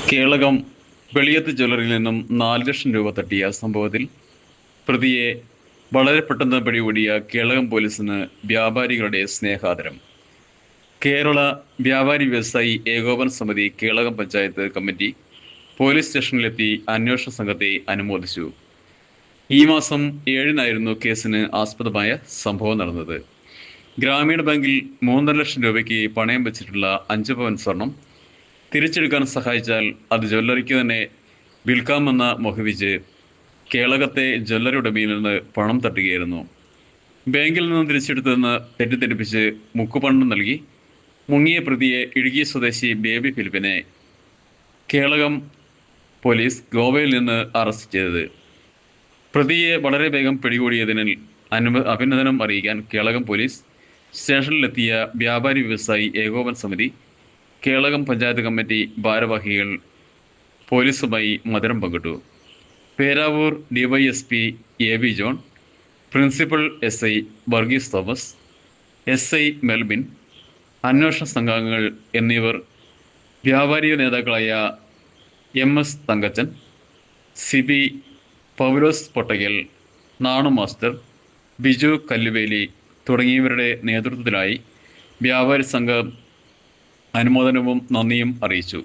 കേളകം വെളിയത്ത് ജ്വല്ലറിയിൽ നിന്നും 4 ലക്ഷം രൂപ തട്ടിയ സംഭവത്തിൽ പ്രതിയെ വളരെ പെട്ടെന്ന് പിടികൂടിയ കേളകം പോലീസിന് വ്യാപാരികളുടെ സ്നേഹാദരം. കേരള വ്യാപാരി വ്യവസായി ഏകോപന സമിതി കേളകം പഞ്ചായത്ത് കമ്മിറ്റി പോലീസ് സ്റ്റേഷനിലെത്തി അന്വേഷണ സംഘത്തെ അനുമോദിച്ചു. ഈ മാസം 7-നായിരുന്നു കേസിന് ആസ്പദമായ സംഭവം നടന്നത്. ഗ്രാമീണ ബാങ്കിൽ 3.5 ലക്ഷം രൂപയ്ക്ക് പണയം വെച്ചിട്ടുള്ള 5 പവൻ സ്വർണം തിരിച്ചെടുക്കാൻ സഹായിച്ചാൽ അത് ജ്വല്ലറിക്ക് തന്നെ വിൽക്കാമെന്ന് മോഹിപ്പിച്ച് കേളകത്തെ ജ്വല്ലറി ഉടമയിൽ നിന്ന് പണം തട്ടുകയായിരുന്നു. ബാങ്കിൽ നിന്നും തിരിച്ചെടുത്തതെന്ന് തെറ്റിദ്ധരിപ്പിച്ച് മുക്കുപണം നൽകി മുങ്ങിയ പ്രതിയെ ഇടുക്കി സ്വദേശി ബേബി ഫിലിപ്പിനെ കേളകം പോലീസ് ഗോവയിൽ നിന്ന് അറസ്റ്റ് ചെയ്തത്. പ്രതിയെ വളരെ വേഗം പിടികൂടിയതിനാൽ അഭിനന്ദനം അറിയിക്കാൻ കേളകം പോലീസ് സ്റ്റേഷനിലെത്തിയ വ്യാപാരി വ്യവസായി ഏകോപന സമിതി കേളകം പഞ്ചായത്ത് കമ്മിറ്റി ഭാരവാഹികൾ പോലീസുമായി മധുരം പങ്കിട്ടു. Peravoor DYSP A V John, principal S I Varghese Thomas, S I Melbin, അന്വേഷണ സംഘാംഗങ്ങൾ എന്നിവർ വ്യാപാരി നേതാക്കളായ M S Thankachan, Sibi, Paulose Pottaykkal, Nanu master, Biju Kalluveli തുടങ്ങിയവരുടെ നേതൃത്വത്തിലായി വ്യാപാരി സംഘം അനുമോദനവും നന്ദിയും അറിയിച്ചു.